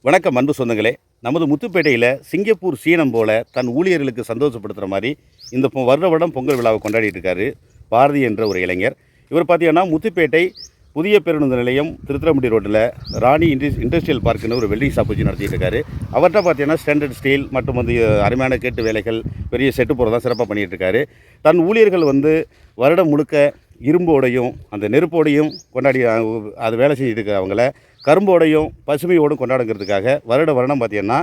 வணக்கம் அன்பு சொந்தங்களே. நமது முத்துப்பேட்டையில் சிங்கப்பூர் சீனம் போல தன் ஊழியர்களுக்கு சந்தோஷப்படுத்துகிற மாதிரி இந்த வருட வருடம் பொங்கல் விழாவை கொண்டாடிட்டு இருக்காரு பாரதி என்ற ஒரு இளைஞர். இவர் பார்த்தீங்கன்னா முத்துப்பேட்டை புதிய பேருந்து நிலையம் திருத்துறைப்பூண்டி ரோட்டில் ராணி இண்டஸ்ட்ரியல் பார்க்குன்னு ஒரு வெல்டிங் ஷாப் வச்சு நடத்திட்டு இருக்காரு. அவர்கிட்ட பார்த்தீங்கன்னா ஸ்டாண்டர்ட் ஸ்டீல் மற்றும் அருமையான கேட்டு வேலைகள் பெரிய செட்டு போகிறதான் சிறப்பாக பண்ணிகிட்டு இருக்காரு. தன் ஊழியர்கள் வருடம் முழுக்க இரும்போடையும் அந்த நெருப்போடையும் கொண்டாடி அது வேலை செஞ்சுட்டு இருக்க அவங்கள கரும்போடையும் பசுமையோடும் கொண்டாடுங்கிறதுக்காக வருடம் பார்த்தீங்கன்னா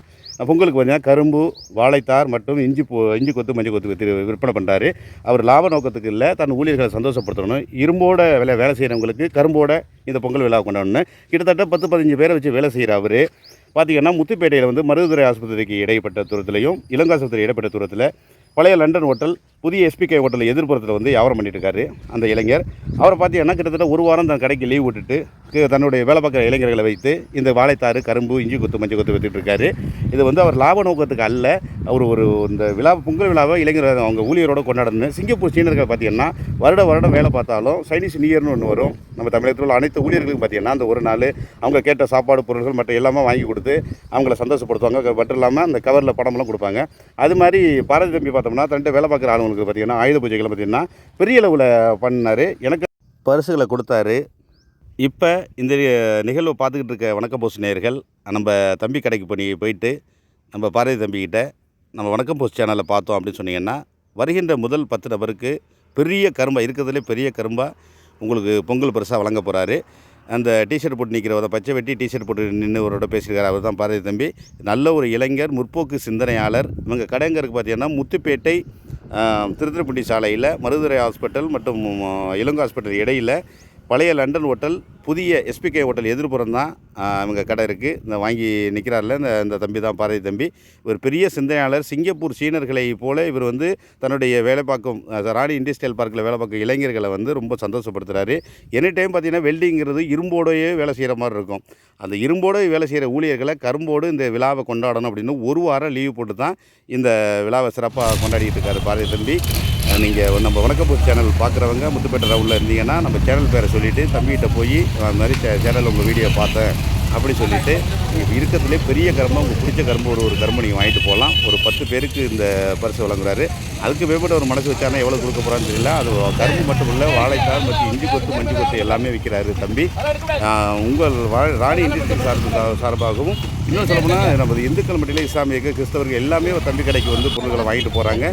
பொங்கலுக்கு பார்த்தீங்கன்னா கரும்பு, வாழைத்தார் மற்றும் இஞ்சி கொத்து மஞ்சள் கொத்து விற்பனை பண்ணுறாரு. அவர் லாப நோக்கத்துக்கு இல்லை, தன் ஊழியர்களை சந்தோஷப்படுத்தணும். இரும்போட வேலை செய்கிறவங்களுக்கு கரும்போட இந்த பொங்கல் விழாவை கொண்டாடணும். கிட்டத்தட்ட 10-15 பேரை வச்சு வேலை செய்கிற அவர் பார்த்திங்கன்னா முத்துப்பேட்டையில் மருதுரை ஆஸ்பத்திரிக்கு இடைப்பட்ட தூரத்திலையும் இளங்காசுபத்திரி இடைப்பட்ட தூரத்தில் பழைய லண்டன் ஹோட்டல் புதிய எஸ்பிகே ஹோட்டலில் எதிர்ப்புறத்தில் வியாபாரம் பண்ணிட்டு இருக்காரு அந்த இளைஞர். அவரை பார்த்தீங்கன்னா கிட்டத்தட்ட ஒரு வாரம் தன் கடைக்கு லீவ் விட்டுட்டு தன்னுடைய வேலை பார்க்குற இளைஞர்களை வைத்து இந்த வாழைத்தாறு, கரும்பு, இஞ்சி கொத்து மஞ்சள் கொத்து வித்துட்டு இருக்காரு. இது அவர் லாப நோக்கத்துக்கு அல்ல, அவர் இந்த பொங்கல் விழாவை இளைஞர் அவங்க ஊழியரோடு கொண்டாடணும். சிங்கப்பூர் சீனர்கள் பார்த்தீங்கன்னா வருடம் வேலை பார்த்தாலும் சைனீஸ் நியூ இயர்னு ஒன்று வரும். நம்ம தமிழகத்தில் உள்ள அனைத்து ஊழியர்களுக்கும் பார்த்தீங்கன்னா அந்த ஒரு நாள் அவங்க கேட்ட சாப்பாடு பொருட்கள் மற்ற எல்லாமே வாங்கி கொடுத்து அவங்கள சந்தோஷப்படுத்துவாங்க. மட்டும் இல்லாமல் அந்த கவரில் படமெல்லாம் கொடுப்பாங்க. அது மாதிரி பாரதி தம்பி பார்த்தோம்னா தன்னிட்ட வேலை பார்க்குற ஆளுங்களுக்கு பார்த்தீங்கன்னா ஆயுத பூஜைகளை பார்த்தீங்கன்னா பெரிய அளவில் பண்ணார். எனக்கு பரிசுகளை கொடுத்தாரு. இப்போ இந்த நிகழ்வை பார்த்துக்கிட்டு இருக்க வணக்கம் போஸ்ட் நேயர்கள் நம்ம தம்பி கடைக்கு போயிட்டு நம்ம பாரதி தம்பிக்கிட்ட நம்ம வணக்கம் போஸ்ட் சேனலில் பார்த்தோம் அப்படின்னு சொன்னீங்கன்னா வருகின்ற முதல் 10 நபருக்கு பெரிய கரும்பாக இருக்கிறதுலே பெரிய கரும்பாக உங்களுக்கு பொங்கல் பரிசாக வழங்க போகிறாரு. அந்த டிஷர்ட் போட்டு நிற்கிறவரை பச்சை வெட்டி டிஷர்ட் போட்டு நின்றுவரோட பேசியிருக்காரு. அவர் தான் பாரதி தம்பி. நல்ல ஒரு இளைஞர், முற்போக்கு சிந்தனையாளர். இவங்க கடைங்கிறதுக்கு பார்த்தீங்கன்னா முத்துப்பேட்டை திருத்துறைப்பூண்டி சாலையில் மருதுரை ஹாஸ்பிட்டல் மற்றும் இளங்கோ ஹாஸ்பிட்டல் இடையில் பழைய லண்டன் ஹோட்டல் புதிய எஸ்பிகே ஹோட்டல் எதிர்ப்புறம் தான் இவங்க கடை இருக்குது. இந்த வாங்கி நிற்கிறாரில்ல இந்த தம்பி தான் பாரதி தம்பி. இவர் பெரிய சிந்தனையாளர். சிங்கப்பூர் சீனர்களை போல இவர் தன்னுடைய வேலை பார்க்கும் ராணி இண்டஸ்ட்ரியல் பார்க்கில் வேலை பார்க்கும் இளைஞர்களை ரொம்ப சந்தோஷப்படுத்துகிறாரு. எனி டைம் பார்த்திங்கன்னா வெல்டிங்கிறது இரும்போடையே வேலை செய்கிற மாதிரி இருக்கும். அந்த இரும்போடு வேலை செய்கிற ஊழியர்களை கரும்போடு இந்த விழாவை கொண்டாடணும் அப்படின்னு ஒரு வாரம் லீவு போட்டு தான் இந்த விழாவை சிறப்பாக கொண்டாடிட்டு இருக்காரு பாரதி தம்பி. நீங்கள் நம்ம வணக்கம் போஸ்ட் சேனல் பார்க்குறவங்க முத்துப்பேட்டை ரவுண்டில் இருந்தீங்கன்னா நம்ம சேனல் பேரை சொல்லிவிட்டு தம்பிகிட்ட போய் அது மாதிரி சேனல் உங்கள் வீடியோ பார்த்தேன் அப்படி சொல்லிவிட்டு நீங்கள் இருக்கிறதுலே பெரிய கரும்பு உங்களுக்கு பிடிச்ச கரும்பு ஒரு கரும்பு நீங்கள் வாங்கிட்டு போகலாம். ஒரு 10 பேருக்கு இந்த பரிசு வழங்குறாரு. அதுக்கு மேம்பட்ட ஒரு மனசு வச்சானா எவ்வளோ கொடுக்க போகிறான்னு தெரியல. அது கரும்பு மட்டும் இல்லை, வாழைத்தார் மற்றும் இஞ்சி கொத்து மஞ்சள் கொத்து எல்லாமே விற்கிறாரு தம்பி. உங்கள் ராணி இண்டஸ்ட்ரியல் சார்பாகவும் இன்னும் சொல்லப்போனால் நமது இந்துக்கள் மட்டும் இஸ்லாமியர்கள், கிறிஸ்தவர்கள் எல்லாமே தம்பி கடைக்கு பொருட்களை வாங்கிட்டு போகிறாங்க.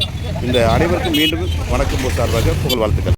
இந்த அனைவருக்கும் மீண்டும் வணக்கம் சார்பாக புகழ் வாழ்த்துக்கள்.